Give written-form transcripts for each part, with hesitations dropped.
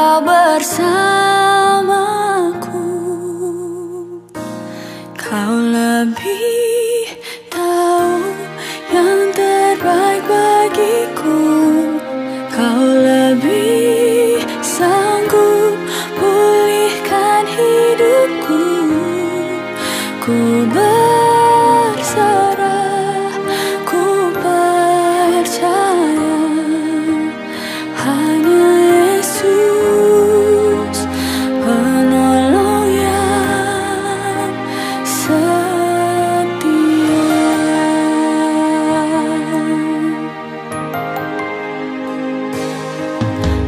Kau bersamaku, Kau lebih tahu yang terbaik bagiku. Kau lebih sanggup pulihkan hidupku. Ku berserah, ku percaya hanya Yesus penolong yang setia.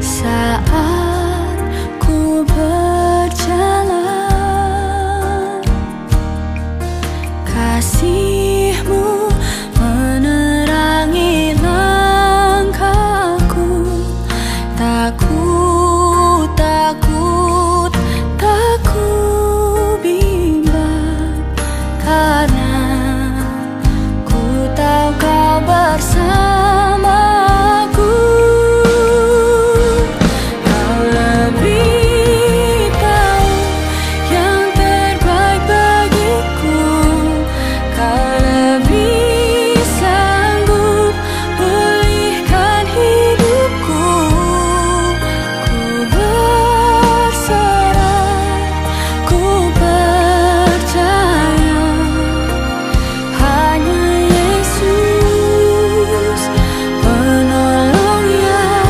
Saat ku berjalan, kasih-Mu menerangi langkahku. Takut, takut, tak ku bimbang, karena ku tahu Kau bersamaku. Kau lebih tahu yang terbaik bagiku. Kau lebih sanggup pulihkan hidupku. Ku berserah, ku percaya hanya Yesus penolong yang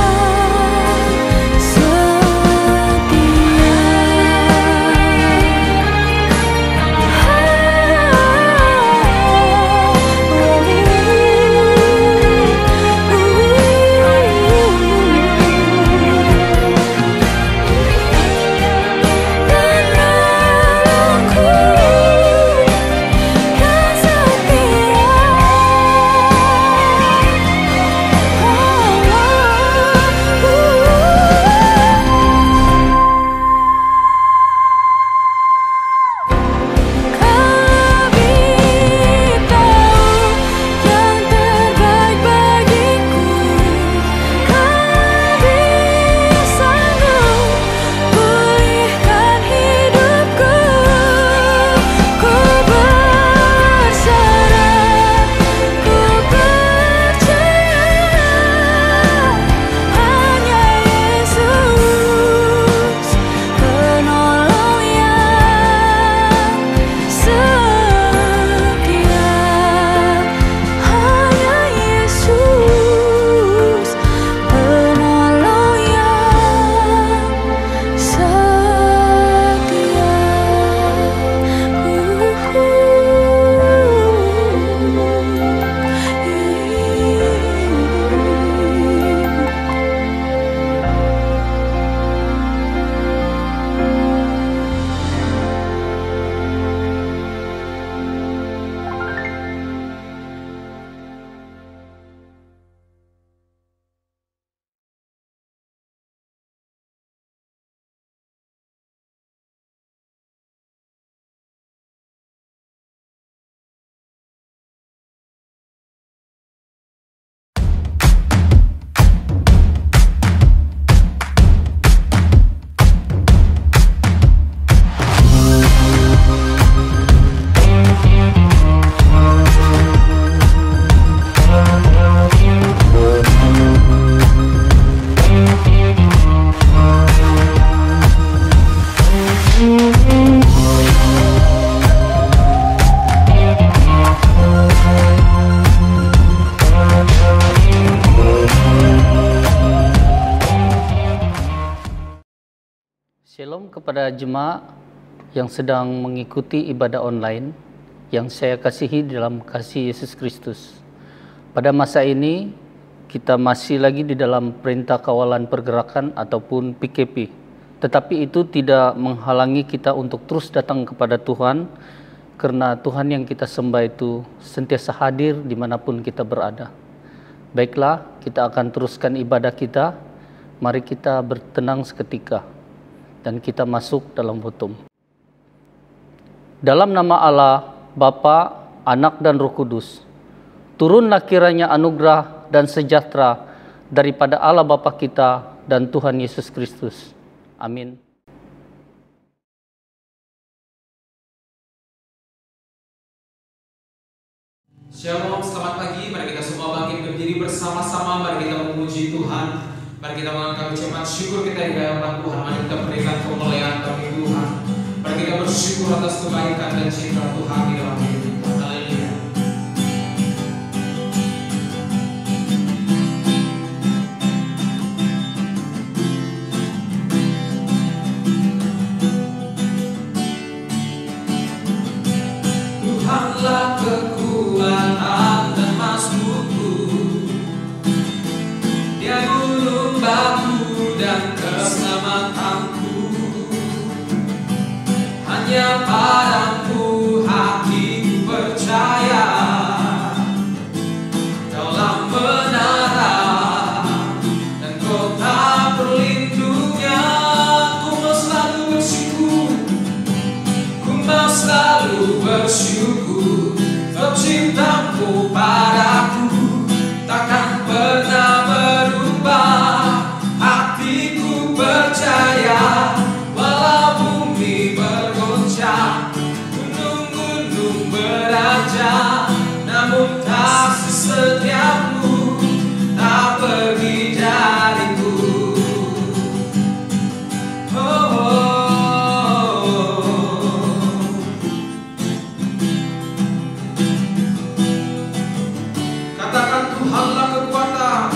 Shalom kepada jemaat yang sedang mengikuti ibadah online yang saya kasihi dalam kasih Yesus Kristus. Pada masa ini kita masih lagi di dalam perintah kawalan pergerakan ataupun PKP. Tetapi itu tidak menghalangi kita untuk terus datang kepada Tuhan, karena Tuhan yang kita sembah itu sentiasa hadir dimanapun kita berada. Baiklah, kita akan teruskan ibadah kita. Mari kita bertenang seketika dan kita masuk dalam hutum. Dalam nama Allah, Bapa, Anak dan Roh Kudus, turunlah kiranya anugerah dan sejahtera daripada Allah Bapa kita dan Tuhan Yesus Kristus Amin. Shalom, selamat pagi. Mari kita semua bangkit berdiri bersama-sama. Mari kita memuji Tuhan. Mari kita mengangkat ucapan syukur kita di hadapan Tuhan. Mari kita berikan kemuliaan bagi Tuhan. Mari kita bersyukur atas kebaikan dan cinta Tuhan di dalam hidup kita. Haleluya. Tuhanlah kekuatan dan mazmurku, Dia gunung batu dan keselamatanku. Hanya padamu hatiku percaya, Daulah menara dan kota perlindungnya. Ku mau selalu bersyukur, ku mau selalu bersyukur. Sebab cintamu padaku takkan pernah berubah. Hatiku percaya, walau bumi bergoncang, gunung-gunung beranjak, namun kasih setiamu tak pergi dariku. Katakan Tuhanlah kekuatan,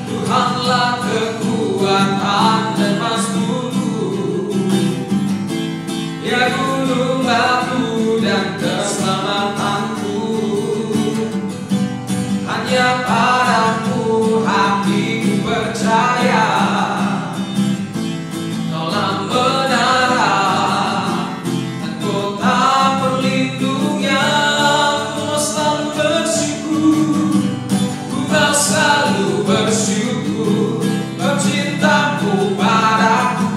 Tuhanlah kekuatan dan mazmurku, Dia gunung batu dan keselamatanku. Hanya padamu hatiku percaya, Daulah menara dan kota perlindungnya. Selalu bersyukur, cintamu padaku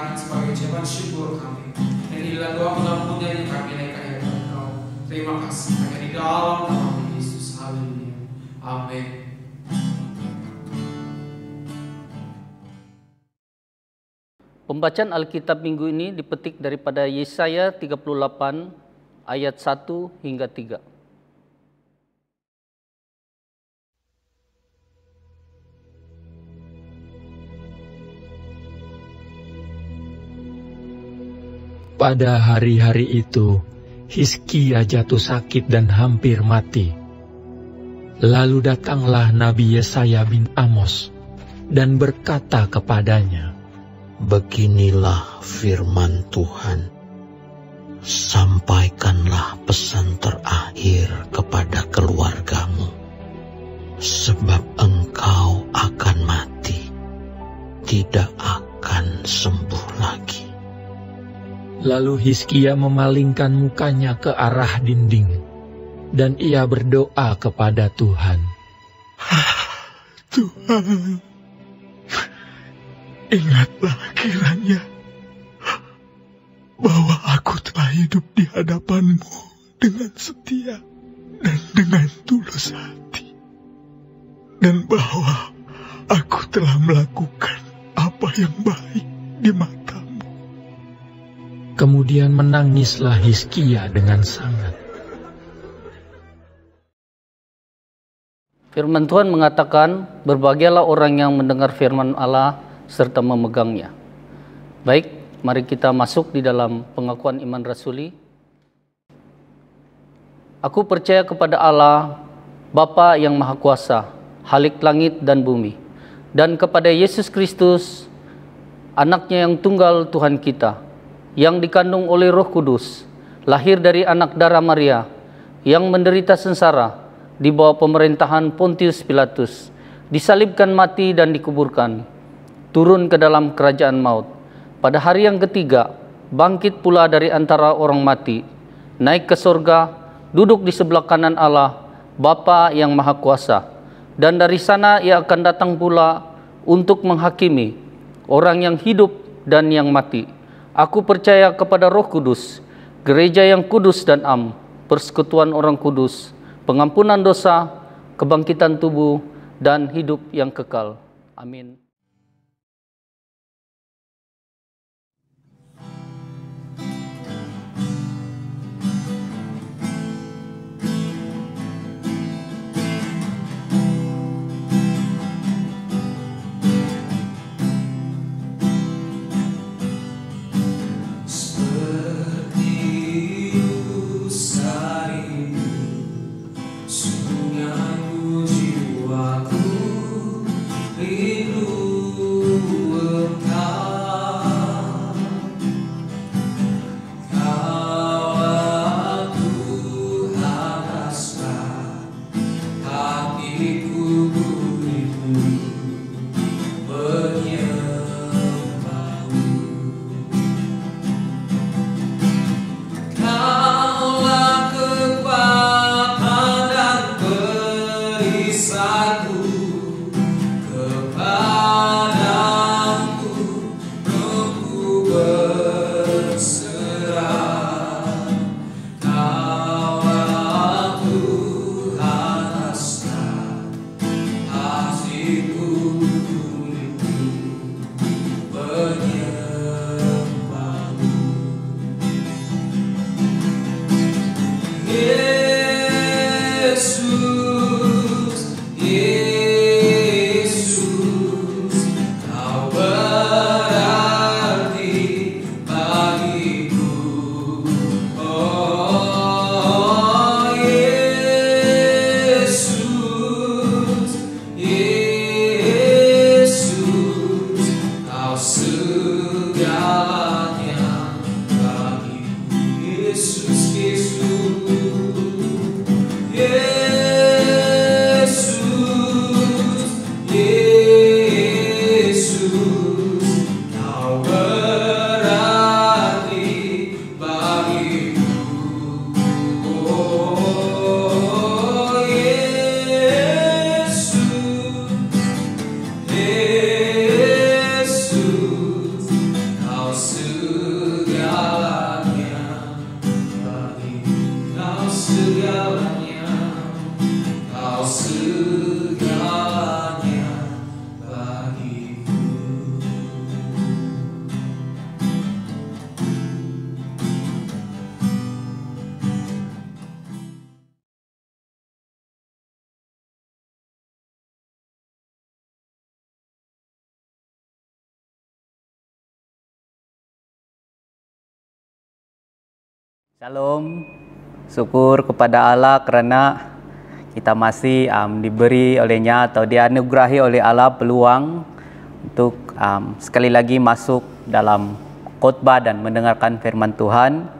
Tuhan sebagai ucapan syukur kami. Dan inilah doa pengampunan yang kami naikkan kepada Engkau. Terima kasih hanya di dalam nama Yesus. Haleluya. Amin. Pembacaan Alkitab minggu ini dipetik daripada Yesaya 38 ayat 1 hingga 3. Pada hari-hari itu, Hizkia jatuh sakit dan hampir mati. Lalu datanglah Nabi Yesaya bin Amos dan berkata kepadanya, "Beginilah firman Tuhan, sampaikanlah pesan terakhir kepada keluargamu, sebab engkau akan mati, tidak akan sembuh lagi." Lalu Hizkia memalingkan mukanya ke arah dinding, dan ia berdoa kepada Tuhan. "Tuhan, ingatlah kiranya bahwa aku telah hidup di hadapan-Mu dengan setia dan dengan tulus hati, dan bahwa aku telah melakukan apa yang baik di mata-Mu." Kemudian menangislah Hizkia dengan sangat. Firman Tuhan mengatakan, berbahagialah orang yang mendengar firman Allah serta memegangnya. Baik, mari kita masuk di dalam pengakuan iman rasuli. Aku percaya kepada Allah, Bapa yang Maha Kuasa, Khalik langit dan bumi, dan kepada Yesus Kristus, Anaknya yang tunggal Tuhan kita, yang dikandung oleh Roh Kudus, lahir dari anak darah Maria, yang menderita sengsara di bawah pemerintahan Pontius Pilatus, disalibkan, mati dan dikuburkan, turun ke dalam kerajaan maut. Pada hari yang ketiga, bangkit pula dari antara orang mati, naik ke sorga, duduk di sebelah kanan Allah, Bapa yang Maha Kuasa. Dan dari sana ia akan datang pula untuk menghakimi orang yang hidup dan yang mati. Aku percaya kepada Roh Kudus, gereja yang kudus dan am, persekutuan orang kudus, pengampunan dosa, kebangkitan tubuh, dan hidup yang kekal. Amin. Jiwaku rindu Shalom, syukur kepada Allah karena kita masih diberi olehnya atau dianugerahi oleh Allah peluang untuk sekali lagi masuk dalam khotbah dan mendengarkan firman Tuhan.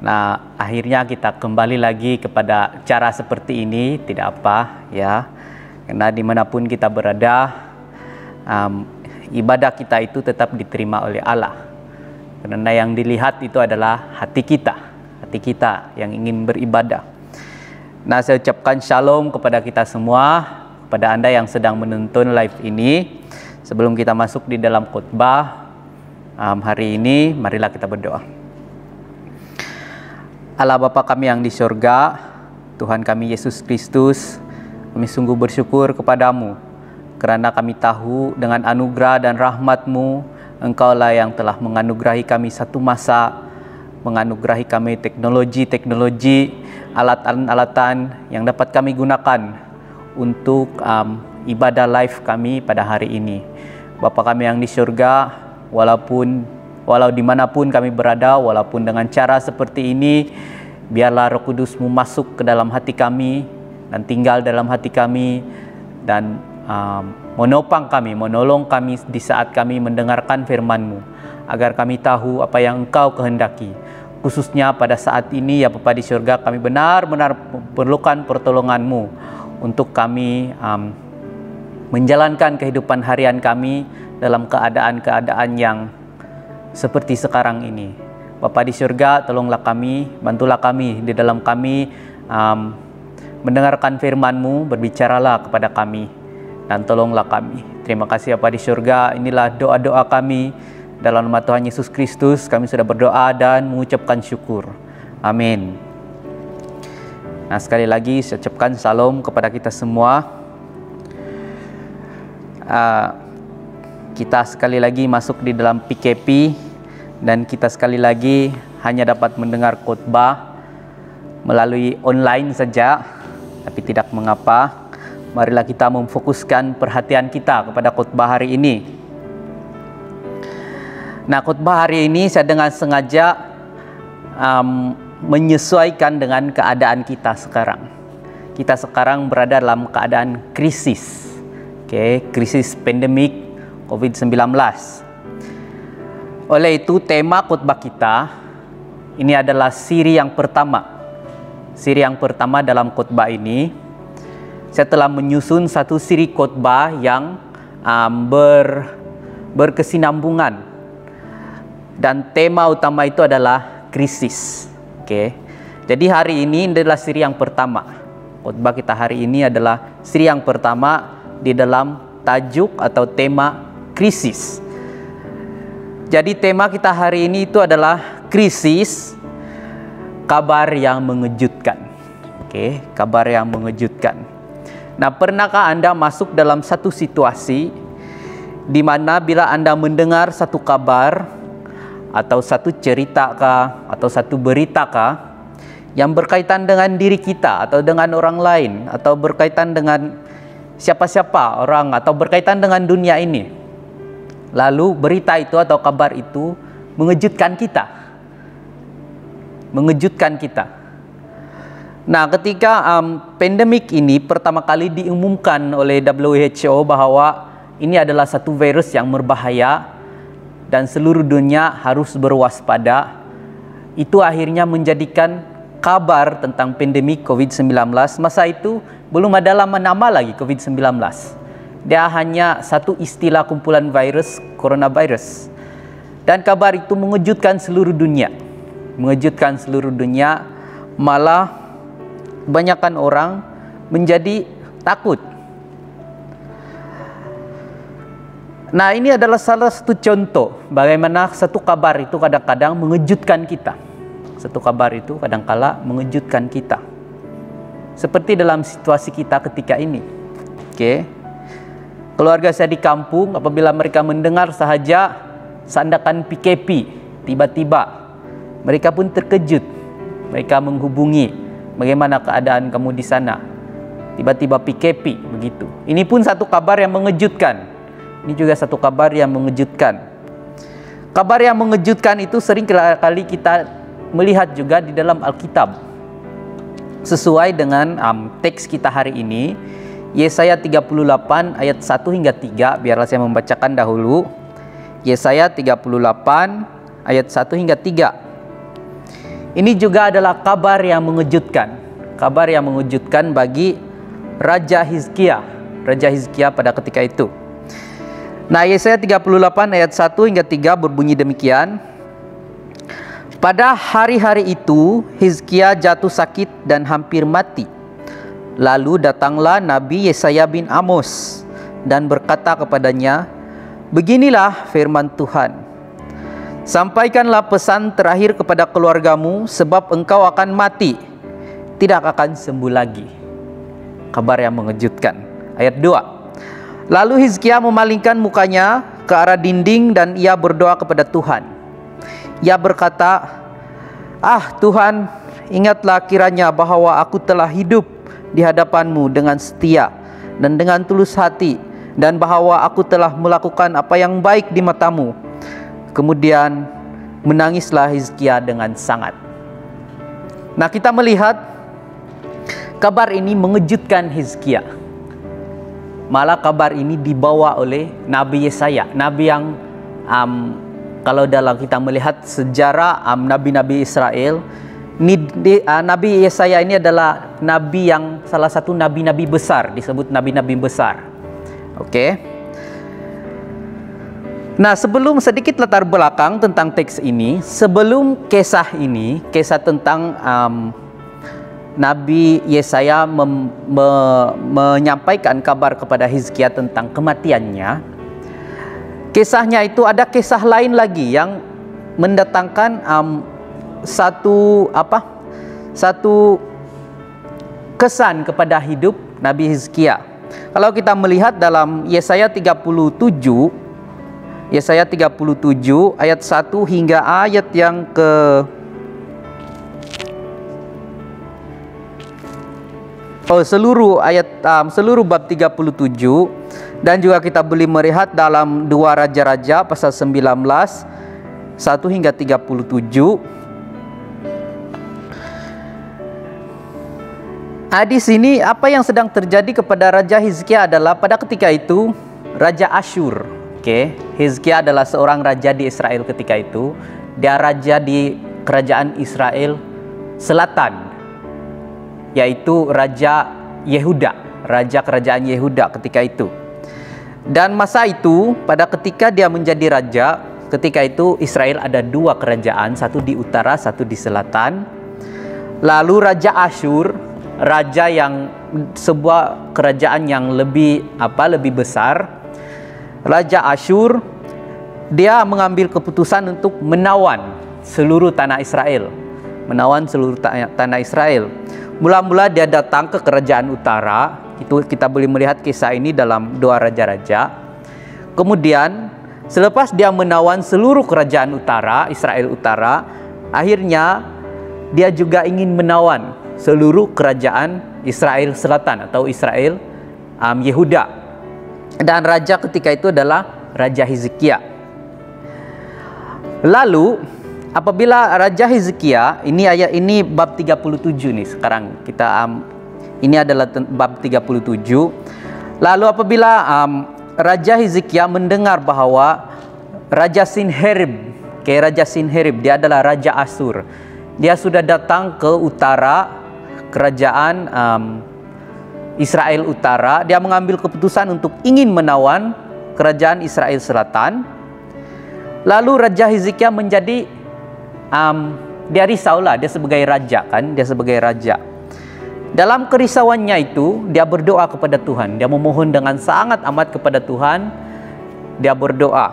Nah, akhirnya kita kembali lagi kepada cara seperti ini, tidak apa ya, karena dimanapun kita berada, ibadah kita itu tetap diterima oleh Allah. Karena yang dilihat itu adalah hati kita yang ingin beribadah. Nah, saya ucapkan shalom kepada kita semua, kepada Anda yang sedang menonton live ini. Sebelum kita masuk di dalam khotbah hari ini, marilah kita berdoa. Allah Bapa kami yang di surga, Tuhan kami Yesus Kristus, kami sungguh bersyukur kepadamu, karena kami tahu dengan anugerah dan rahmat-Mu, Engkaulah yang telah menganugerahi kami satu masa, menganugerahi kami teknologi, alatan-alatan yang dapat kami gunakan untuk ibadah live kami pada hari ini. Bapa kami yang di surga, walau dimanapun kami berada, walaupun dengan cara seperti ini, biarlah Roh Kudus-Mu masuk ke dalam hati kami dan tinggal dalam hati kami dan menopang kami, menolong kami di saat kami mendengarkan firman-Mu, agar kami tahu apa yang Engkau kehendaki. Khususnya pada saat ini ya Bapa di surga, kami benar-benar memerlukan pertolongan-Mu untuk kami menjalankan kehidupan harian kami dalam keadaan-keadaan yang seperti sekarang ini. Bapa di surga, tolonglah kami, bantulah kami di dalam kami mendengarkan firman-Mu, berbicaralah kepada kami dan tolonglah kami. Terima kasih Bapa di surga, inilah doa-doa kami dalam nama Tuhan Yesus Kristus. Kami sudah berdoa dan mengucapkan syukur. Amin. Nah, sekali lagi saya ucapkan salam kepada kita semua. Kita sekali lagi masuk di dalam PKP dan kita sekali lagi hanya dapat mendengar khotbah melalui online saja, tapi tidak mengapa. Marilah kita memfokuskan perhatian kita kepada khotbah hari ini. Nah, khotbah hari ini saya dengan sengaja menyesuaikan dengan keadaan kita sekarang. Kita sekarang berada dalam keadaan krisis, krisis pandemik COVID-19. Oleh itu, tema khotbah kita ini adalah siri yang pertama. Siri yang pertama dalam khotbah ini, saya telah menyusun satu siri khotbah yang berkesinambungan dan tema utama itu adalah krisis. Jadi hari ini adalah siri yang pertama. Khotbah kita hari ini adalah siri yang pertama di dalam tajuk atau tema krisis. Jadi tema kita hari ini itu adalah krisis, kabar yang mengejutkan. Kabar yang mengejutkan. Nah, pernahkah Anda masuk dalam satu situasi di mana bila Anda mendengar satu kabar atau satu cerita kah atau satu berita kah yang berkaitan dengan diri kita atau dengan orang lain atau berkaitan dengan siapa-siapa orang atau berkaitan dengan dunia ini, lalu berita itu atau kabar itu mengejutkan kita. Nah, ketika pandemik ini pertama kali diumumkan oleh WHO bahwa ini adalah satu virus yang berbahaya dan seluruh dunia harus berwaspada, itu akhirnya menjadikan kabar tentang pandemik COVID-19. Masa itu belum ada nama lagi COVID-19. Dia hanya satu istilah kumpulan virus, coronavirus. Dan kabar itu mengejutkan seluruh dunia. Malah kebanyakan orang menjadi takut. Nah, ini adalah salah satu contoh bagaimana satu kabar itu kadang-kadang mengejutkan kita. Satu kabar itu kadang-kala mengejutkan kita. Seperti dalam situasi kita ketika ini. Keluarga saya di kampung, apabila mereka mendengar sahaja sandakan PKP, tiba-tiba mereka pun terkejut. Mereka menghubungi, bagaimana keadaan kamu di sana? Tiba-tiba PKP begitu. Ini pun satu kabar yang mengejutkan. Ini juga satu kabar yang mengejutkan. Kabar yang mengejutkan itu sering kali kita melihat juga di dalam Alkitab sesuai dengan teks kita hari ini, Yesaya 38 ayat 1 hingga 3. Biarlah saya membacakan dahulu. Yesaya 38 ayat 1 hingga 3. Ini juga adalah kabar yang mengejutkan. Kabar yang mengejutkan bagi Raja Hizkia. Raja Hizkia pada ketika itu. Nah, Yesaya 38 ayat 1 hingga 3 berbunyi demikian. Pada hari-hari itu, Hizkia jatuh sakit dan hampir mati. Lalu datanglah Nabi Yesaya bin Amos dan berkata kepadanya, "Beginilah firman Tuhan. Sampaikanlah pesan terakhir kepada keluargamu, sebab engkau akan mati, tidak akan sembuh lagi." Kabar yang mengejutkan. Ayat 2. Lalu Hizkia memalingkan mukanya ke arah dinding dan ia berdoa kepada Tuhan. Ia berkata, "Ah Tuhan, ingatlah kiranya bahwa aku telah hidup di hadapan-Mu dengan setia dan dengan tulus hati, dan bahwa aku telah melakukan apa yang baik di mata-Mu." Kemudian menangislah Hizkia dengan sangat. Nah, kita melihat kabar ini mengejutkan Hizkia. Malah kabar ini dibawa oleh Nabi Yesaya, nabi yang kalau dalam kita melihat sejarah nabi-nabi Israel, Nabi Yesaya ini adalah nabi yang salah satu nabi-nabi besar, disebut nabi-nabi besar. Oke. Nah, sebelum sedikit latar belakang tentang teks ini, sebelum kisah ini, kisah tentang Nabi Yesaya menyampaikan kabar kepada Hizkia tentang kematiannya. Kisahnya itu ada kisah lain lagi yang mendatangkan satu kesan kepada hidup Nabi Hizkia. Kalau kita melihat dalam Yesaya 37 ayat 1 hingga ayat yang ke seluruh bab 37, dan juga kita boleh melihat dalam 2 Raja-Raja pasal 19 1 hingga 37. Di sini apa yang sedang terjadi kepada Raja Hizkia adalah pada ketika itu Raja Asyur. Hizkia adalah seorang raja di Israel ketika itu. Dia raja di kerajaan Israel Selatan, yaitu Raja Yehuda, raja kerajaan Yehuda ketika itu. Dan masa itu, pada ketika dia menjadi raja, ketika itu Israel ada 2 kerajaan, satu di utara, satu di selatan. Lalu Raja Asyur, raja yang sebuah kerajaan yang lebih besar, Raja Asyur, dia mengambil keputusan untuk menawan seluruh tanah Israel. Tanah Israel. Mula-mula dia datang ke kerajaan utara. Itu kita boleh melihat kisah ini dalam 2 Raja-Raja. Kemudian selepas dia menawan seluruh kerajaan utara, Israel utara, akhirnya dia juga ingin menawan seluruh kerajaan Israel selatan atau Israel Yehuda. Dan raja ketika itu adalah Raja Hizkia. Lalu apabila Raja Hizkia, ini bab 37 nih sekarang kita ini adalah bab 37. Lalu apabila Raja Hizkia mendengar bahwa Raja Sinherib, dia adalah Raja Asyur. Dia sudah datang ke utara kerajaan Israel utara. Dia mengambil keputusan untuk ingin menawan kerajaan Israel selatan. Lalu Raja Hizkia menjadi dia risaulah, dia sebagai raja kan, dia sebagai raja. Dalam kerisauannya itu, dia berdoa kepada Tuhan. Dia memohon dengan sangat amat kepada Tuhan. Dia berdoa.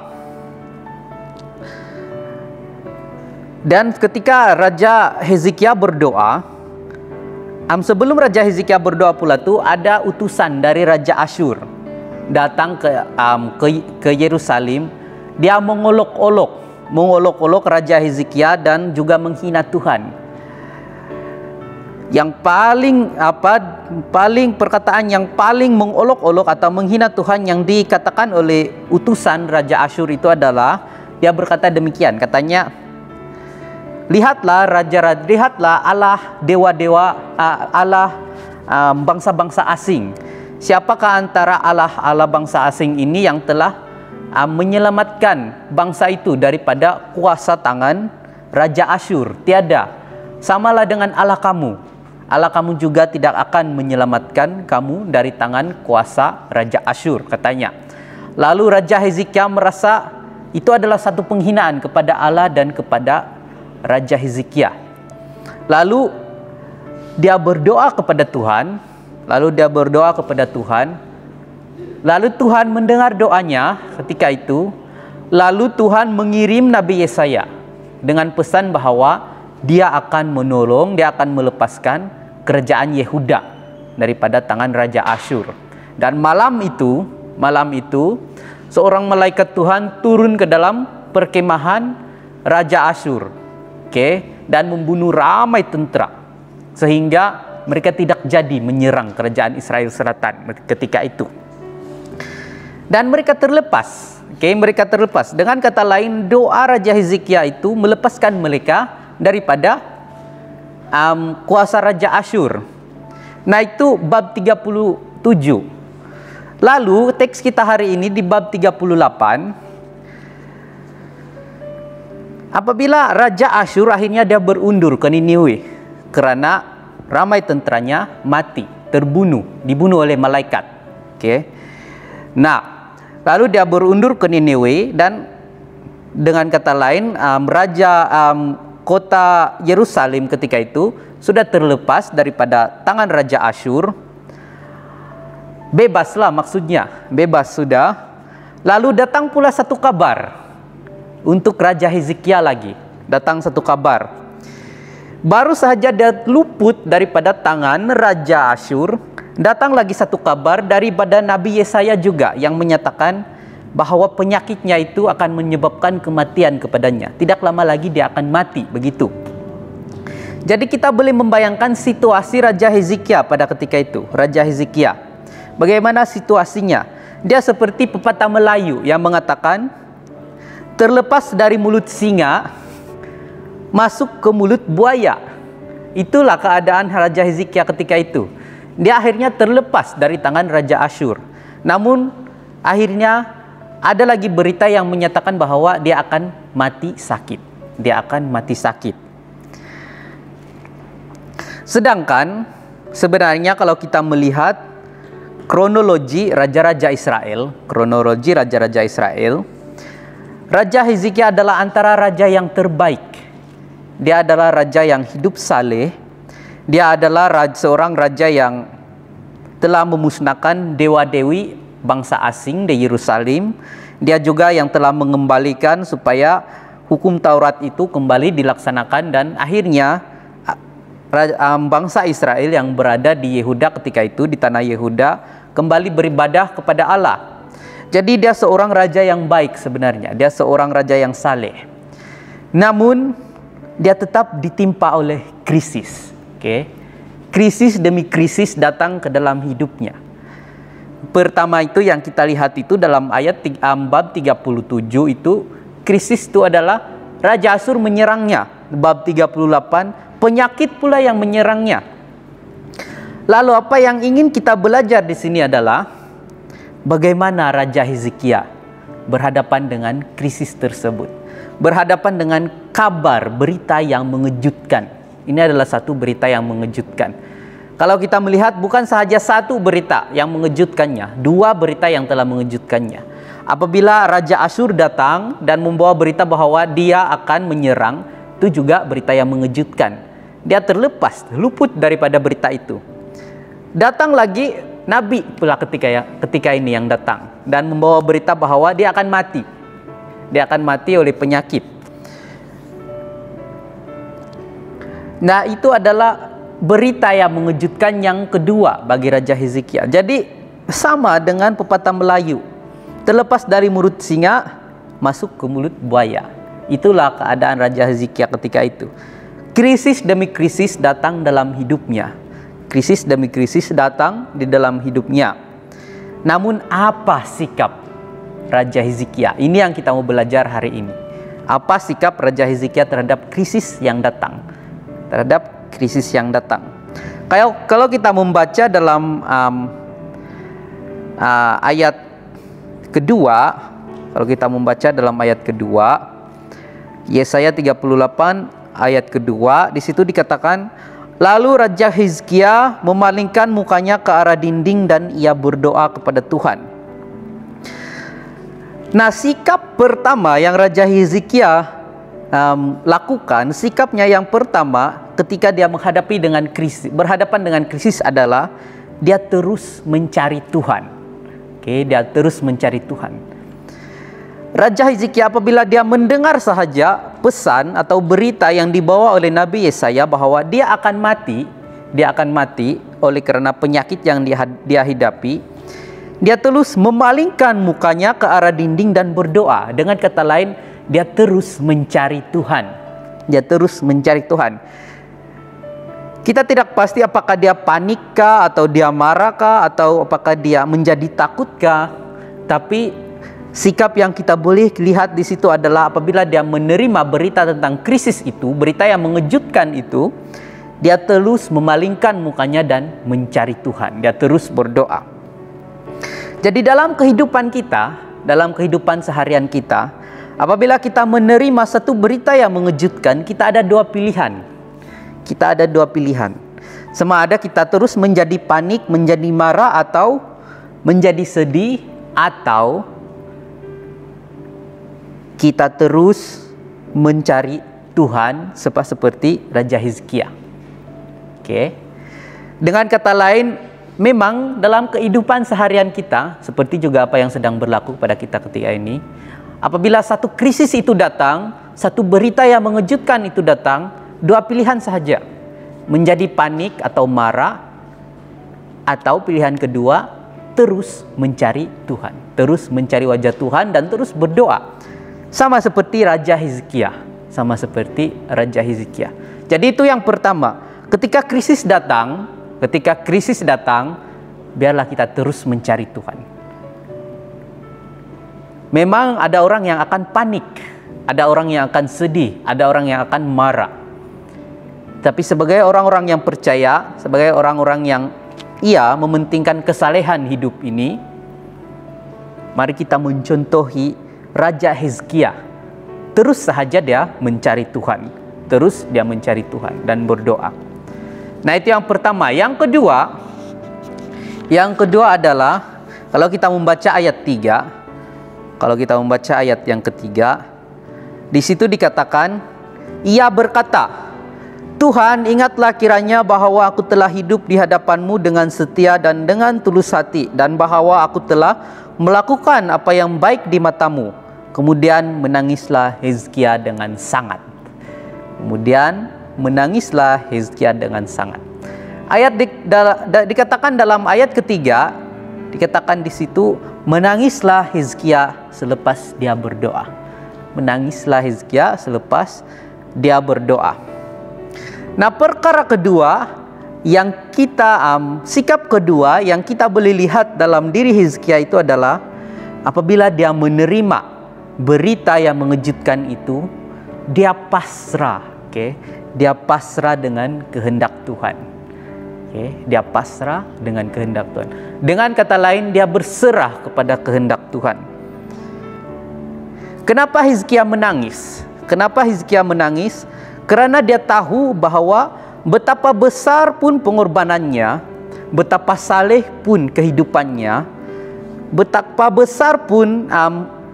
Dan ketika Raja Hizkia berdoa, sebelum Raja Hizkia berdoa pula tuh ada utusan dari Raja Asyur datang ke Yerusalem. Dia mengolok-olok Raja Hizkia dan juga menghina Tuhan. Yang perkataan yang paling mengolok-olok atau menghina Tuhan yang dikatakan oleh utusan Raja Asyur itu adalah, dia berkata demikian, katanya, lihatlah lihatlah Allah dewa-dewa, Allah bangsa-bangsa asing. Siapakah antara Allah bangsa asing ini yang telah menyelamatkan bangsa itu daripada kuasa tangan Raja Asyur? Tiada. Samalah dengan Allah kamu. Allah kamu juga tidak akan menyelamatkan kamu dari tangan kuasa Raja Asyur, katanya. Lalu Raja Hezekia merasa itu adalah satu penghinaan kepada Allah dan kepada Raja Hezekia. Lalu dia berdoa kepada Tuhan. Lalu Tuhan mendengar doanya ketika itu. Lalu Tuhan mengirim Nabi Yesaya dengan pesan bahwa dia akan menolong, dia akan melepaskan kerajaan Yehuda daripada tangan Raja Asyur. Dan malam itu seorang malaikat Tuhan turun ke dalam perkemahan Raja Asyur, dan membunuh ramai tentera, sehingga mereka tidak jadi menyerang kerajaan Israel Selatan ketika itu. Dan mereka terlepas. Mereka terlepas. Dengan kata lain, doa Raja Hezekia itu melepaskan mereka daripada kuasa Raja Asyur. Nah, itu bab 37. Lalu teks kita hari ini di bab 38. Apabila Raja Asyur akhirnya dia berundur ke Niniwe karena ramai tenteranya mati, dibunuh oleh malaikat. Nah, lalu dia berundur ke Niniwe, dan dengan kata lain kota Yerusalem ketika itu sudah terlepas daripada tangan Raja Asyur. Bebaslah, maksudnya bebas sudah. Lalu datang pula satu kabar untuk Raja Hezekia lagi. Datang satu kabar. Baru saja dia luput daripada tangan Raja Asyur, datang lagi satu kabar daripada Nabi Yesaya juga yang menyatakan bahwa penyakitnya itu akan menyebabkan kematian kepadanya. Tidak lama lagi dia akan mati, begitu. Jadi kita boleh membayangkan situasi Raja Hezekia pada ketika itu. Raja Hezekia, bagaimana situasinya? Dia seperti pepatah Melayu yang mengatakan, terlepas dari mulut singa, masuk ke mulut buaya. Itulah keadaan Raja Hezekia ketika itu. Dia akhirnya terlepas dari tangan Raja Asyur. Namun akhirnya ada lagi berita yang menyatakan bahwa dia akan mati sakit. Sedangkan sebenarnya kalau kita melihat kronologi raja-raja Israel, Raja Hezekia adalah antara raja yang terbaik. Dia adalah raja yang hidup saleh. Dia adalah seorang raja yang telah memusnahkan dewa-dewi bangsa asing di Yerusalem. Dia juga yang telah mengembalikan supaya hukum Taurat itu kembali dilaksanakan, dan akhirnya bangsa Israel yang berada di Yehuda ketika itu, di tanah Yehuda, kembali beribadah kepada Allah. Jadi dia seorang raja yang baik sebenarnya. Dia seorang raja yang saleh. Namun dia tetap ditimpa oleh krisis. Krisis demi krisis datang ke dalam hidupnya. Pertama itu yang kita lihat itu dalam ayat bab 37 itu, krisis itu adalah Raja Asyur menyerangnya. Bab 38, penyakit pula yang menyerangnya. Lalu apa yang ingin kita belajar di sini adalah bagaimana Raja Hezekia berhadapan dengan krisis tersebut. Berhadapan dengan kabar, berita yang mengejutkan. Ini adalah satu berita yang mengejutkan. Kalau kita melihat bukan sahaja satu berita yang mengejutkannya, dua berita yang telah mengejutkannya. Apabila Raja Asyur datang dan membawa berita bahwa dia akan menyerang, itu juga berita yang mengejutkan. Dia luput daripada berita itu. Datang lagi Nabi pula ketika ini yang datang dan membawa berita bahwa dia akan mati. Dia akan mati oleh penyakit. Nah, itu adalah berita yang mengejutkan yang kedua bagi Raja Hezekia. Jadi sama dengan pepatah Melayu, terlepas dari mulut singa, masuk ke mulut buaya. Itulah keadaan Raja Hezekia ketika itu. Krisis demi krisis datang dalam hidupnya. Krisis demi krisis datang di dalam hidupnya. Namun apa sikap Raja Hezekia? Ini yang kita mau belajar hari ini. Apa sikap Raja Hizkia terhadap krisis yang datang? Terhadap krisis yang datang. Kalau kita membaca dalam ayat kedua, kalau kita membaca dalam ayat kedua, Yesaya 38 ayat kedua, di situ dikatakan, lalu Raja Hizkia memalingkan mukanya ke arah dinding dan ia berdoa kepada Tuhan. Nah, sikap pertama yang Raja Hizkia lakukan, sikapnya yang pertama ketika dia berhadapan dengan krisis adalah dia terus mencari Tuhan. Dia terus mencari Tuhan. Raja Hizkia apabila dia mendengar sahaja pesan atau berita yang dibawa oleh Nabi Yesaya bahwa dia akan mati oleh karena penyakit yang dia hidapi, dia terus memalingkan mukanya ke arah dinding dan berdoa. Dengan kata lain, dia terus mencari Tuhan. Dia terus mencari Tuhan. Kita tidak pasti apakah dia panikkah, atau dia marahkah, atau apakah dia menjadi takutkah. Tapi sikap yang kita boleh lihat di situ adalah apabila dia menerima berita tentang krisis itu, berita yang mengejutkan itu, dia terus memalingkan mukanya dan mencari Tuhan. Dia terus berdoa. Jadi dalam kehidupan kita, dalam kehidupan seharian kita, apabila kita menerima satu berita yang mengejutkan, kita ada dua pilihan. Kita ada dua pilihan. Sama ada kita terus menjadi panik, menjadi marah, atau menjadi sedih, atau kita terus mencari Tuhan seperti Raja Hizkia. Dengan kata lain, memang dalam kehidupan seharian kita, seperti juga apa yang sedang berlaku pada kita ketika ini, apabila satu krisis itu datang, satu berita yang mengejutkan itu datang, dua pilihan sahaja. Menjadi panik atau marah, atau pilihan kedua, terus mencari Tuhan. Terus mencari wajah Tuhan dan terus berdoa. Sama seperti Raja Hizkia. Sama seperti Raja Hizkia. Jadi itu yang pertama. Ketika krisis datang, biarlah kita terus mencari Tuhan. Memang ada orang yang akan panik, ada orang yang akan sedih, ada orang yang akan marah. Tapi sebagai orang-orang yang percaya, sebagai orang-orang yang mementingkan kesalehan hidup ini, mari kita mencontohi Raja Hizkia. Terus sahaja dia mencari Tuhan. Terus dia mencari Tuhan dan berdoa. Nah, itu yang pertama. Yang kedua adalah kalau kita membaca ayat 3, kalau kita membaca ayat yang ketiga, di situ dikatakan, ia berkata, Tuhan, ingatlah kiranya bahwa aku telah hidup di hadapan-Mu dengan setia dan dengan tulus hati, dan bahwa aku telah melakukan apa yang baik di mata-Mu. Kemudian menangislah Hizkia dengan sangat. Dikatakan dalam ayat ketiga, dikatakan di situ, menangislah Hizkia selepas dia berdoa. Menangislah Hizkia selepas dia berdoa. Nah, perkara kedua yang kita sikap kedua yang kita boleh lihat dalam diri Hizkia itu adalah apabila dia menerima berita yang mengejutkan itu, dia pasrah, dia pasrah dengan kehendak Tuhan. Dia pasrah dengan kehendak Tuhan. Dengan kata lain, dia berserah kepada kehendak Tuhan. Kenapa Hizkia menangis? Karena dia tahu bahwa betapa besar pun pengorbanannya, betapa saleh pun kehidupannya, betapa besar pun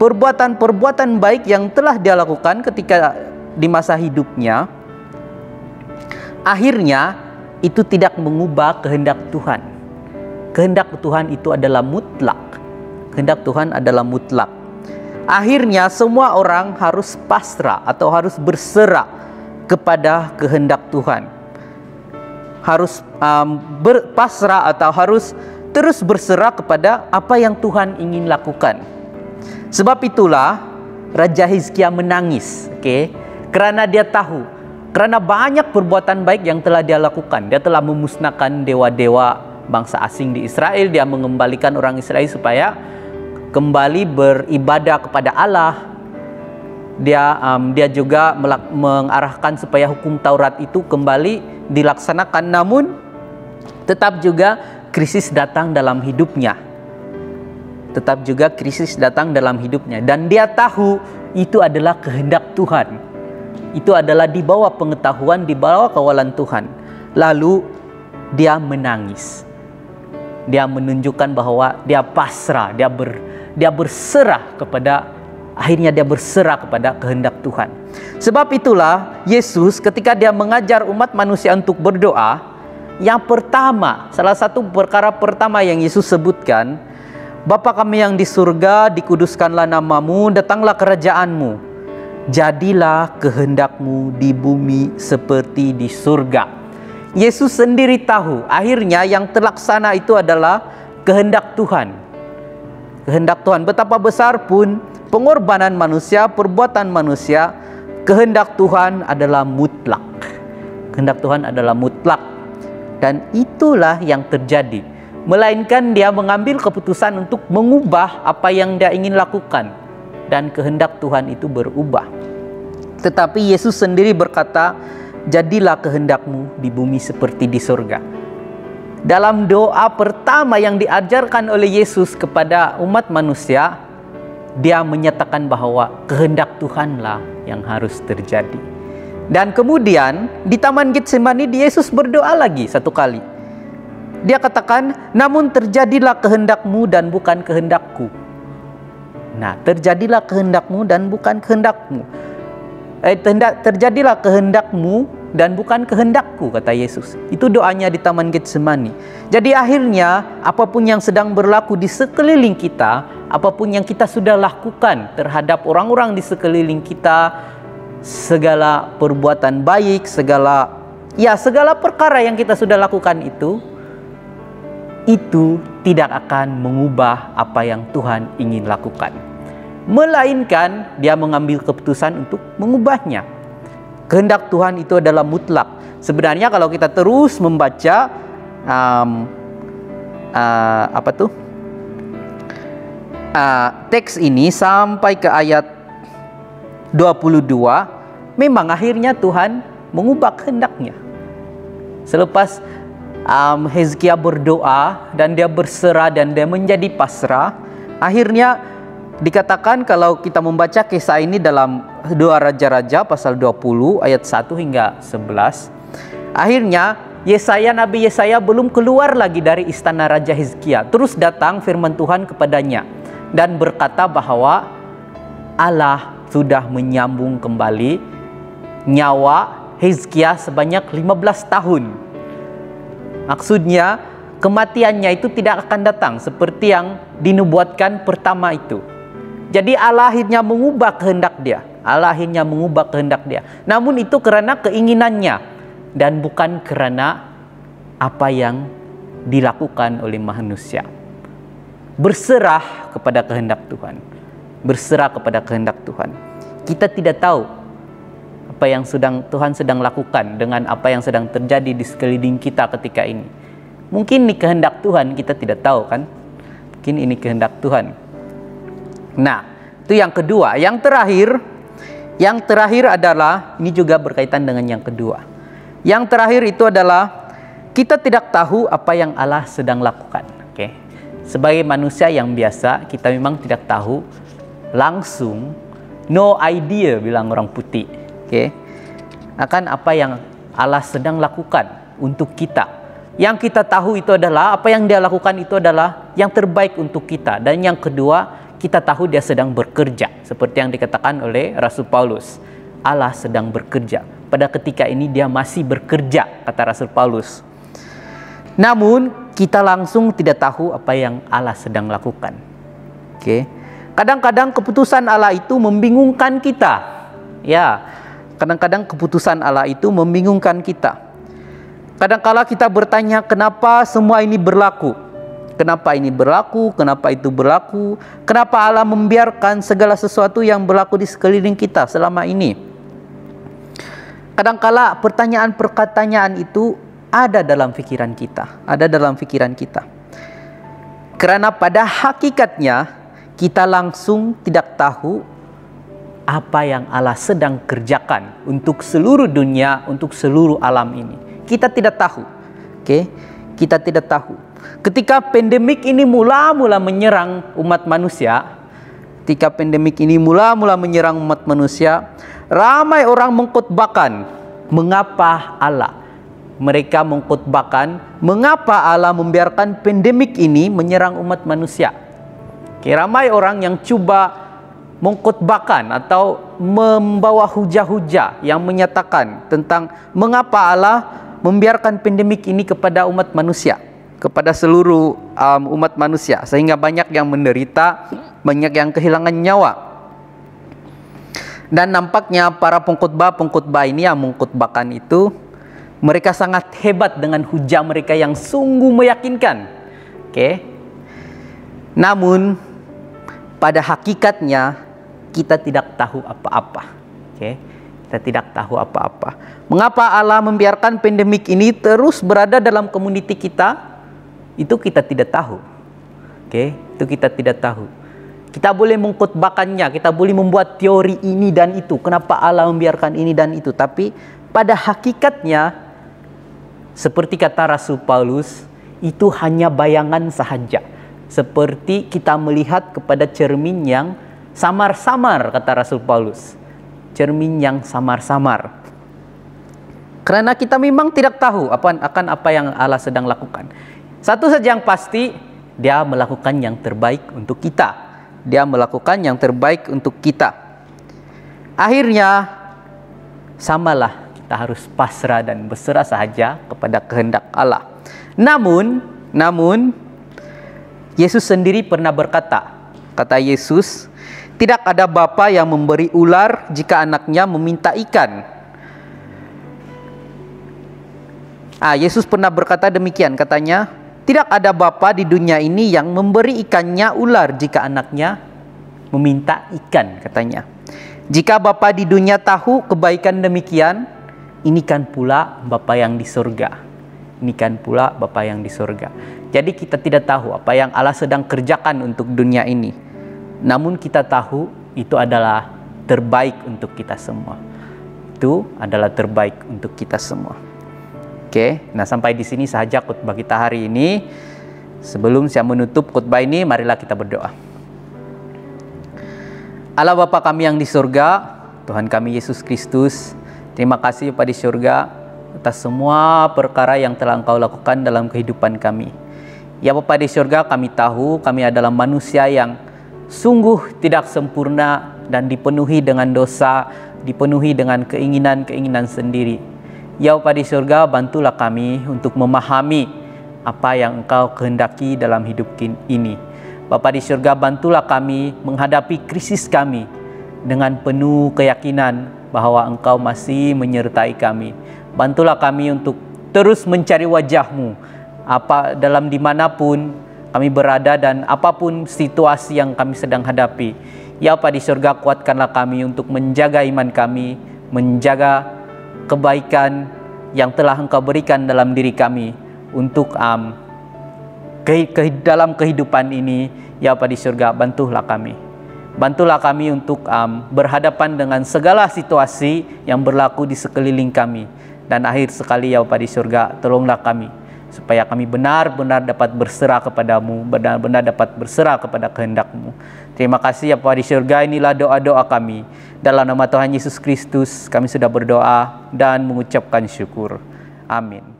perbuatan-perbuatan baik yang telah dia lakukan ketika di masa hidupnya, akhirnya itu tidak mengubah kehendak Tuhan. Kehendak Tuhan itu adalah mutlak. Kehendak Tuhan adalah mutlak. Akhirnya semua orang harus pasrah atau harus berserah kepada kehendak Tuhan. Harus berpasrah atau harus terus berserah kepada apa yang Tuhan ingin lakukan. Sebab itulah Raja Hizkia menangis, karena dia tahu, karena banyak perbuatan baik yang telah dia lakukan. Dia telah memusnahkan dewa-dewa bangsa asing di Israel. Dia mengembalikan orang Israel supaya kembali beribadah kepada Allah. Dia juga mengarahkan supaya hukum Taurat itu kembali dilaksanakan, namun tetap juga krisis datang dalam hidupnya. Dan dia tahu itu adalah kehendak Tuhan. Itu adalah di bawah pengetahuan, di bawah kawalan Tuhan. Lalu dia menangis. Dia menunjukkan bahwa dia pasrah, dia berserah kepada kehendak Tuhan. Sebab itulah Yesus ketika dia mengajar umat manusia untuk berdoa, yang pertama, salah satu perkara pertama yang Yesus sebutkan, Bapa kami yang di surga, dikuduskanlah namamu, datanglah kerajaanmu, jadilah kehendakmu di bumi seperti di surga. Yesus sendiri tahu akhirnya yang terlaksana itu adalah kehendak Tuhan. Kehendak Tuhan, betapa besar pun pengorbanan manusia, perbuatan manusia, kehendak Tuhan adalah mutlak. Kehendak Tuhan adalah mutlak. Dan itulah yang terjadi. Melainkan dia mengambil keputusan untuk mengubah apa yang dia ingin lakukan. Dan kehendak Tuhan itu berubah. Tetapi Yesus sendiri berkata, jadilah kehendakmu di bumi seperti di surga. Dalam doa pertama yang diajarkan oleh Yesus kepada umat manusia, dia menyatakan bahwa kehendak Tuhanlah yang harus terjadi. Dan kemudian di Taman Getsemani Yesus berdoa lagi satu kali. Dia katakan, namun terjadilah kehendakmu dan bukan kehendakku. Nah, terjadilah kehendakmu dan bukan kehendakmu. Terjadilah kehendakmu dan bukan kehendakku, kata Yesus. Itu doanya di Taman Getsemani. Jadi akhirnya apapun yang sedang berlaku di sekeliling kita, apapun yang kita sudah lakukan terhadap orang-orang di sekeliling kita, segala perbuatan baik, segala perkara yang kita sudah lakukan itu tidak akan mengubah apa yang Tuhan ingin lakukan. Melainkan dia mengambil keputusan untuk mengubahnya. Kehendak Tuhan itu adalah mutlak. Sebenarnya kalau kita terus membaca teks ini sampai ke ayat 22, memang akhirnya Tuhan mengubah kehendaknya. Selepas Hizkia berdoa dan dia berserah dan dia menjadi pasrah, akhirnya dikatakan kalau kita membaca kisah ini dalam 2 Raja-Raja pasal 20 ayat 1 hingga 11. Akhirnya Nabi Yesaya belum keluar lagi dari istana Raja Hizkia. Terus datang firman Tuhan kepadanya dan berkata bahwa Allah sudah menyambung kembali nyawa Hizkia sebanyak 15 tahun. Maksudnya kematiannya itu tidak akan datang seperti yang dinubuatkan pertama itu. Jadi Allah akhirnya mengubah kehendak dia. Namun itu karena keinginannya dan bukan karena apa yang dilakukan oleh manusia. Berserah kepada kehendak Tuhan. Kita tidak tahu apa yang Tuhan sedang lakukan dengan apa yang sedang terjadi di sekeliling kita ketika ini. Mungkin ini kehendak Tuhan, kita tidak tahu kan? Mungkin ini kehendak Tuhan. Nah, itu yang kedua. Yang terakhir adalah, ini juga berkaitan dengan yang kedua. Yang terakhir itu adalah kita tidak tahu apa yang Allah sedang lakukan. Oke. Sebagai manusia yang biasa, kita memang tidak tahu langsung, no idea bilang orang putih. Oke. Akan apa yang Allah sedang lakukan untuk kita. Yang kita tahu itu adalah apa yang dia lakukan itu adalah yang terbaik untuk kita. Dan yang kedua, kita tahu dia sedang bekerja. Seperti yang dikatakan oleh Rasul Paulus. Allah sedang bekerja. Pada ketika ini dia masih bekerja, kata Rasul Paulus. Namun kita langsung tidak tahu apa yang Allah sedang lakukan. Oke. Kadang-kadang keputusan Allah itu membingungkan kita. Ya, kadang-kadang keputusan Allah itu membingungkan kita. Kadang-kala kita bertanya, kenapa semua ini berlaku? Kenapa ini berlaku? Kenapa itu berlaku? Kenapa Allah membiarkan segala sesuatu yang berlaku di sekeliling kita selama ini? Kadang-kala pertanyaan-pertanyaan itu ada dalam pikiran kita. Karena pada hakikatnya kita langsung tidak tahu apa yang Allah sedang kerjakan untuk seluruh dunia, untuk seluruh alam ini. Kita tidak tahu. Oke? Kita tidak tahu. Ketika pandemik ini mula-mula menyerang umat manusia, ramai orang mengkhotbahkan mengapa Allah. Mereka mengkhotbahkan mengapa Allah membiarkan pandemik ini menyerang umat manusia. Oke, ramai orang yang coba mengkhotbahkan atau membawa hujah-hujah yang menyatakan tentang mengapa Allah membiarkan pandemik ini kepada umat manusia, kepada seluruh umat manusia, sehingga banyak yang menderita, banyak yang kehilangan nyawa. Dan nampaknya para pengkhotbah ini yang mengkhotbahkan itu, mereka sangat hebat dengan hujah mereka yang sungguh meyakinkan. Oke. Namun pada hakikatnya kita tidak tahu apa-apa. Oke. Kita tidak tahu apa-apa. Mengapa Allah membiarkan pandemik ini terus berada dalam komuniti kita? Itu kita tidak tahu. Oke, itu kita tidak tahu. Kita boleh mengkhotbahkannya, kita boleh membuat teori ini dan itu. Kenapa Allah membiarkan ini dan itu? Tapi pada hakikatnya, seperti kata Rasul Paulus, itu hanya bayangan sahaja. Seperti kita melihat kepada cermin yang samar-samar, kata Rasul Paulus. Cermin yang samar-samar. Karena kita memang tidak tahu akan apa yang Allah sedang lakukan. Satu saja yang pasti, Dia melakukan yang terbaik untuk kita. Dia melakukan yang terbaik untuk kita. Akhirnya, samalah kita harus pasrah dan berserah sahaja kepada kehendak Allah. Namun, Yesus sendiri pernah berkata, kata Yesus, tidak ada bapa yang memberi ular jika anaknya meminta ikan. Yesus pernah berkata demikian, katanya, tidak ada bapa di dunia ini yang memberi ikannya ular jika anaknya meminta ikan, katanya. Jika bapa di dunia tahu kebaikan demikian, ini kan pula bapa yang di surga. Ini kan pula bapa yang di surga. Jadi kita tidak tahu apa yang Allah sedang kerjakan untuk dunia ini. Namun kita tahu itu adalah terbaik untuk kita semua. Itu adalah terbaik untuk kita semua. Oke, nah sampai di sini saja khotbah kita hari ini. Sebelum saya menutup khotbah ini, marilah kita berdoa. Allah Bapa kami yang di surga, Tuhan kami Yesus Kristus, terima kasih Bapa di surga atas semua perkara yang telah Engkau lakukan dalam kehidupan kami. Ya Bapa di surga, kami tahu kami adalah manusia yang sungguh tidak sempurna dan dipenuhi dengan dosa, dipenuhi dengan keinginan-keinginan sendiri. Ya Bapa di surga, bantulah kami untuk memahami apa yang Engkau kehendaki dalam hidup ini. Bapa di surga, bantulah kami menghadapi krisis kami dengan penuh keyakinan bahwa Engkau masih menyertai kami. Bantulah kami untuk terus mencari wajah-Mu dalam dimanapun kami berada dan apapun situasi yang kami sedang hadapi. Ya Bapa di surga, kuatkanlah kami untuk menjaga iman kami, menjaga kebaikan yang telah Engkau berikan dalam diri kami untuk dalam kehidupan ini. Ya Bapa di surga, bantulah kami. Bantulah kami untuk berhadapan dengan segala situasi yang berlaku di sekeliling kami. Dan akhir sekali ya Bapa di surga, tolonglah kami supaya kami benar-benar dapat berserah kepadamu, benar-benar dapat berserah kepada kehendak-Mu. Terima kasih ya Bapa di surga, inilah doa-doa kami. Dalam nama Tuhan Yesus Kristus kami sudah berdoa dan mengucapkan syukur. Amin.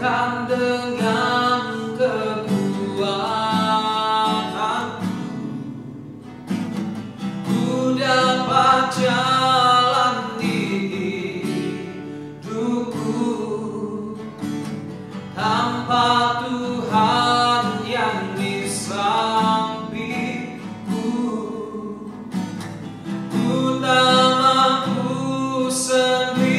Bukan dengan kekuatanku ku dapat jalani hidupku tanpa Tuhan yang di sampingku. Ku tak mampu sendiri.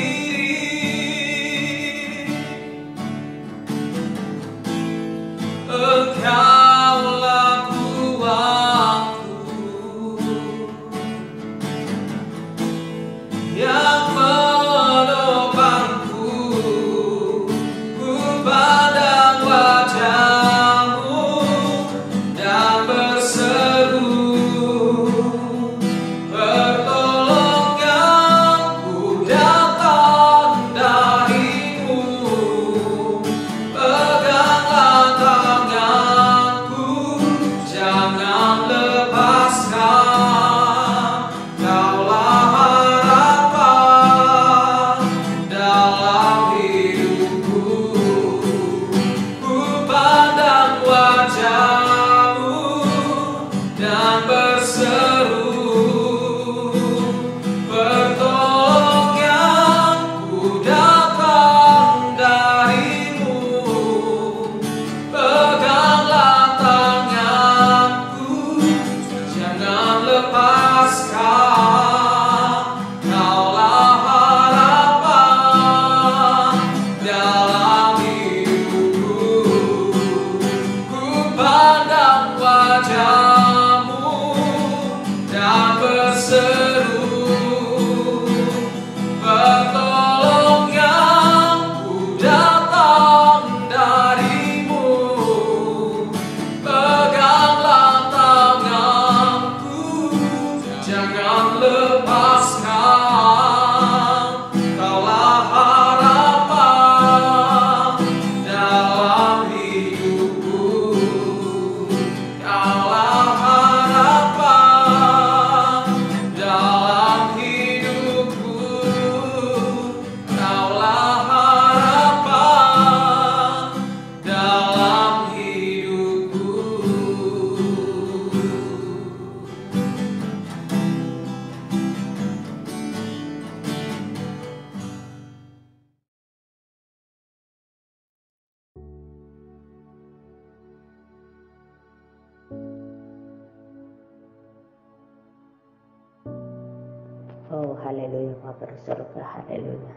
Oh haleluya Bapa di surga, haleluya.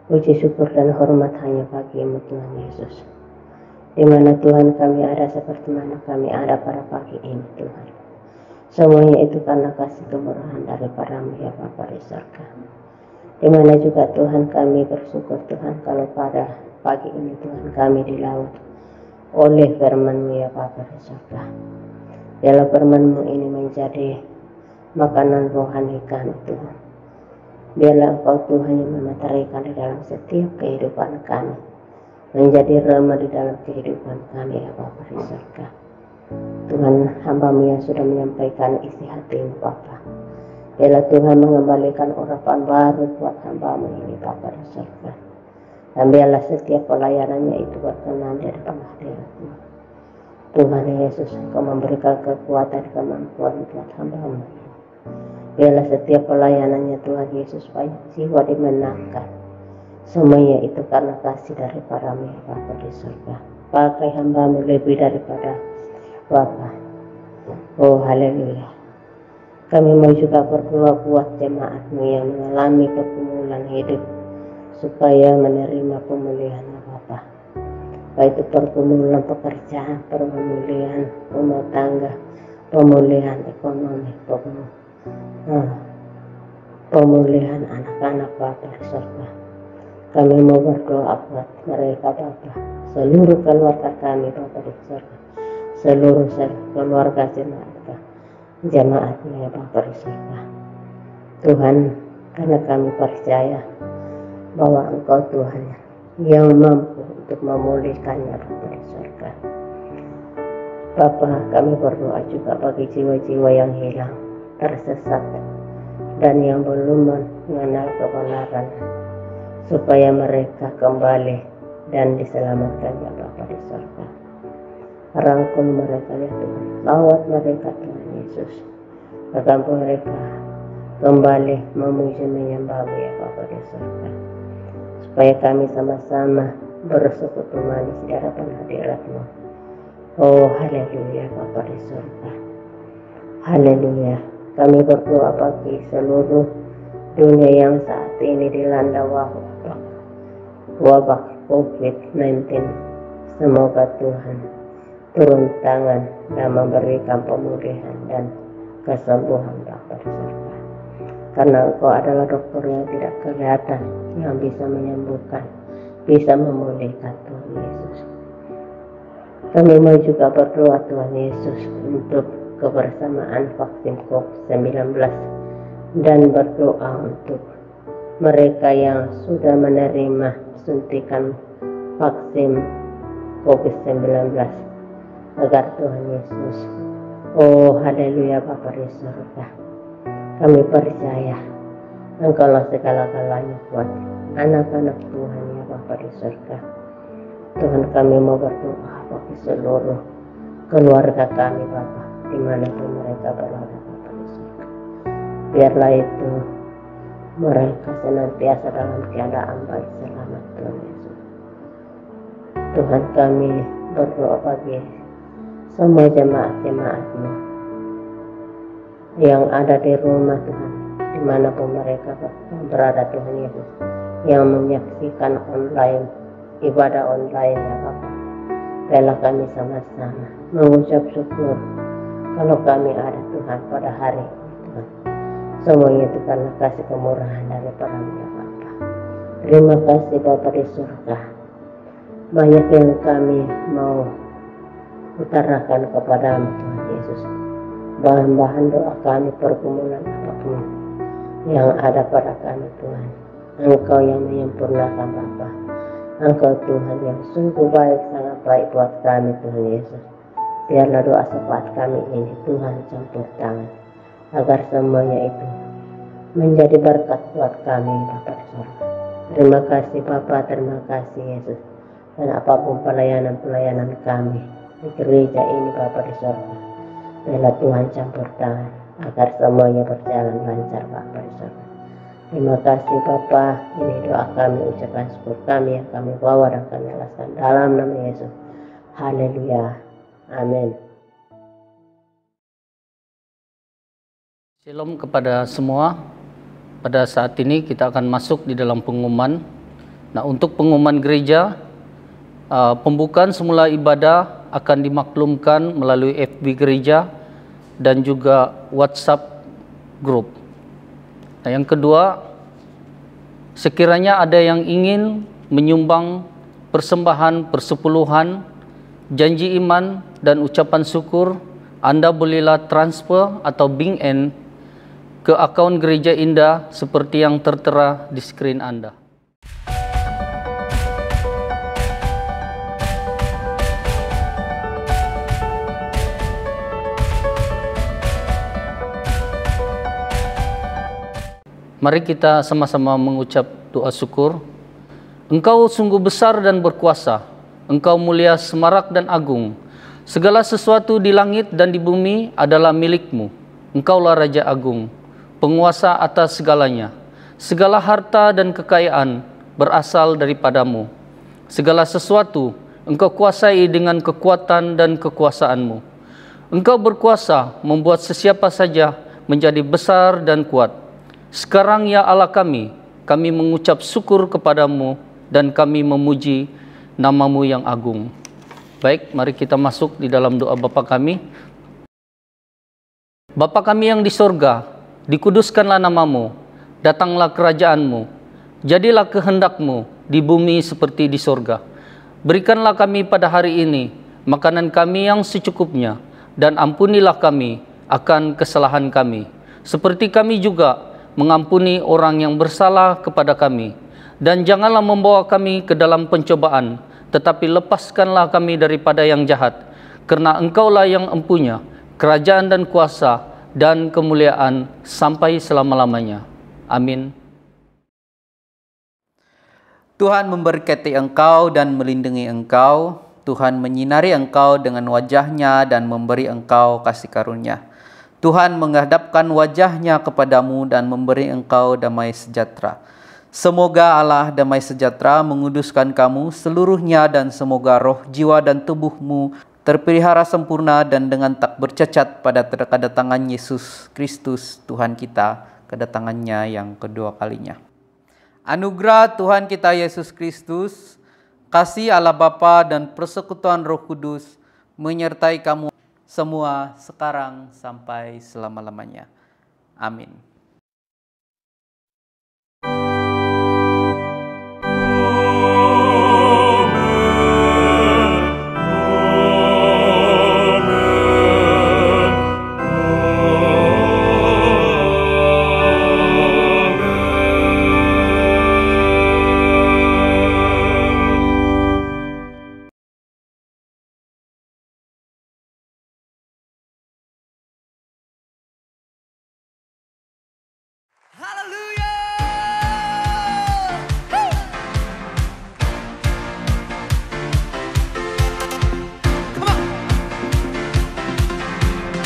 Puji syukur dan hormat hanya bagimu Tuhan Yesus. Di mana Tuhan kami ada seperti mana kami ada pada pagi ini Tuhan. Semuanya itu karena kasih kemurahan daripada-Mu ya Bapa di surga. Di mana juga Tuhan kami bersyukur Tuhan kalau pada pagi ini Tuhan kami dilaut oleh firman-Mu ya Bapa di surga. Biarlah firman-Mu ini menjadi makanan rohani kami Tuhan. Biarlah Engkau Tuhan yang memeterikan di dalam setiap kehidupan kami, menjadi rema di dalam kehidupan kami ya Bapa di surga. Tuhan, hamba-Mu yang sudah menyampaikan isi hati-Mu Bapa. Biarlah Tuhan mengembalikan urapan baru buat hamba-Mu ini Bapa di surga. Dan biarlah setiap pelayanannya itu berkenan di depan hadirat-Mu. Tuhan Yesus, Engkau memberikan kekuatan kemampuan buat hamba-Mu. Biarlah setiap pelayanannya Tuhan Yesus banyak jiwa dimenangkan. Semuanya itu karena kasih daripada-Mu ya Bapa di surga. Pakai hamba-Mu lebih daripada Bapa. Oh haleluya. Kami mau juga berdoa buat jemaat-Mu yang mengalami pergumulan hidup, supaya menerima pemulihan ya Bapa. Baik itu pergumulan pekerjaan, pemulihan rumah tangga, pemulihan ekonomi, pemulihan anak-anak Bapa di surga. Kami mau berdoa buat mereka Bapa, seluruh keluarga kami Bapa di surga, seluruh keluarga jemaatnya Bapa di surga. Tuhan, karena kami percaya bahwa Engkau Tuhan yang mampu untuk memulihkannya Bapa di surga. Bapa, kami berdoa juga bagi jiwa-jiwa yang hilang, tersesat, dan yang belum mengenal kebenaran, supaya mereka kembali dan diselamatkan ya Bapa di surga. Rangkul mereka ya Tuhan, lawat mereka Tuhan Yesus, agar mereka kembali memuji menyembah-Mu ya Bapa di surga, supaya kami sama-sama bersekutu manis di hadapan hadirat-Mu. Oh haleluya Bapa di surga, haleluya. Kami berdoa bagi seluruh dunia yang saat ini dilanda wabah COVID-19. Semoga Tuhan turun tangan dan memberikan pemulihan dan kesembuhan Bapa di surga. Karena Engkau adalah dokter yang tidak kelihatan, yang bisa menyembuhkan, bisa memulihkan Tuhan Yesus. Kami mau juga berdoa Tuhan Yesus untuk kebersamaan vaksin COVID-19 dan berdoa untuk mereka yang sudah menerima suntikan vaksin COVID-19 agar Tuhan Yesus, oh haleluya Bapa di surga, kami percaya Engkaulah segala-galanya buat anak-anak Tuhan ya Bapa di surga. Tuhan, kami mau berdoa bagi seluruh keluarga kami Bapa, dimanapun mereka berada Bapa di surga. Biarlah itu mereka senantiasa dalam keadaan baik selamat Tuhan Yesus. Tuhan, kami berdoa bagi semua jemaat-jemaat-Mu yang ada di rumah Tuhan, dimanapun mereka berada Tuhan Yesus, yang menyaksikan online, ibadah online ya Bapa. Biarlah kami sama-sama mengucap syukur kalau kami ada Tuhan pada hari ini Tuhan. Semuanya itu karena kasih kemurahan daripada-Mu ya Bapa. Terima kasih Bapa di surga. Banyak yang kami mau utarakan kepada-Mu Tuhan Yesus. Bahan-bahan doa kami, pergumulan apapun yang ada pada kami Tuhan, Engkau yang menyempurnakan Bapa. Engkau Tuhan yang sungguh baik, sangat baik buat kami Tuhan Yesus. Biarlah doa syafaat kami ini Tuhan campur tangan, agar semuanya itu menjadi berkat buat kami Bapa di surga. Terima kasih Bapa, terima kasih Yesus. Dan apapun pelayanan-pelayanan kami di gereja ini Bapa di surga, biarlah Tuhan campur tangan agar semuanya berjalan lancar Bapa di surga. Terima kasih Bapa, ini doa kami, ucapan syukur kami yang kami bawa dan kami alaskan dalam nama Yesus. Haleluya, amin. Shalom kepada semua. Pada saat ini kita akan masuk di dalam pengumuman. Nah, untuk pengumuman gereja, pembukaan semula ibadah akan dimaklumkan melalui FB gereja dan juga WhatsApp group. Nah, yang kedua, sekiranya ada yang ingin menyumbang persembahan persepuluhan, janji iman dan ucapan syukur, Anda bolehlah transfer atau BING-N ke akaun Gereja Indah seperti yang tertera di skrin Anda. Mari kita sama-sama mengucap doa syukur. Engkau sungguh besar dan berkuasa. Engkau mulia, semarak dan agung. Segala sesuatu di langit dan di bumi adalah milik-Mu. Engkaulah Raja Agung, penguasa atas segalanya. Segala harta dan kekayaan berasal daripada-Mu. Segala sesuatu Engkau kuasai dengan kekuatan dan kekuasaan-Mu. Engkau berkuasa membuat sesiapa saja menjadi besar dan kuat. Sekarang ya Allah kami mengucap syukur kepada-Mu dan kami memuji nama-Mu yang agung. Baik, mari kita masuk di dalam doa Bapa kami. Bapa kami yang di sorga, dikuduskanlah nama-Mu, datanglah kerajaan-Mu, jadilah kehendak-Mu di bumi seperti di sorga. Berikanlah kami pada hari ini makanan kami yang secukupnya, dan ampunilah kami akan kesalahan kami, seperti kami juga mengampuni orang yang bersalah kepada kami. Dan janganlah membawa kami ke dalam pencobaan, tetapi lepaskanlah kami daripada yang jahat. Karena Engkaulah yang empunya kerajaan dan kuasa dan kemuliaan sampai selama-lamanya. Amin. Tuhan memberkati engkau dan melindungi engkau. Tuhan menyinari engkau dengan wajah-Nya dan memberi engkau kasih karunia. Tuhan menghadapkan wajah-Nya kepadamu dan memberi engkau damai sejahtera. Semoga Allah damai sejahtera menguduskan kamu seluruhnya, dan semoga roh, jiwa, dan tubuhmu terpelihara sempurna dan dengan tak bercacat pada kedatangan Yesus Kristus Tuhan kita, kedatangannya yang kedua kalinya. Anugerah Tuhan kita Yesus Kristus, kasih Allah Bapa dan persekutuan Roh Kudus menyertai kamu semua sekarang sampai selama-lamanya. Amin.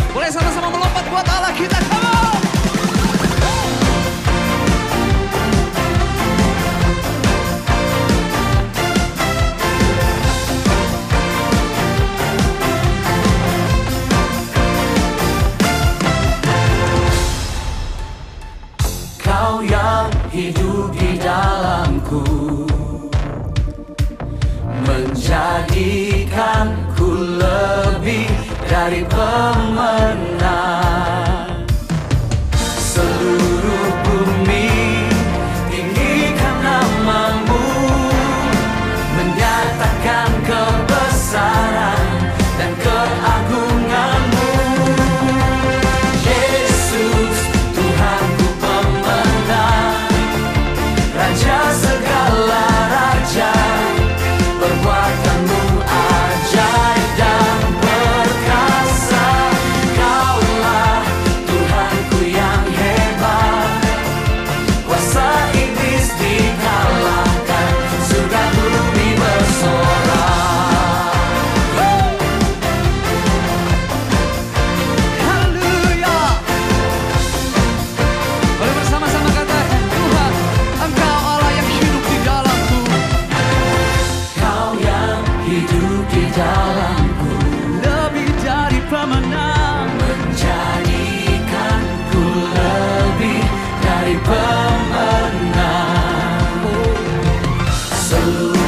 Boleh sama-sama melompat buat Allah kita, come on! Kau yang hidup di dalamku, menjadikanku lebih dari pemenang. Seluruh bumi tinggikan nama-Mu, menyatakan kebesaran dan keagungan-Mu. Yesus, Tuhanku pemenang, Raja segala raja, perbuatan-Mu ajaib dan perkasa. Kau Yesus.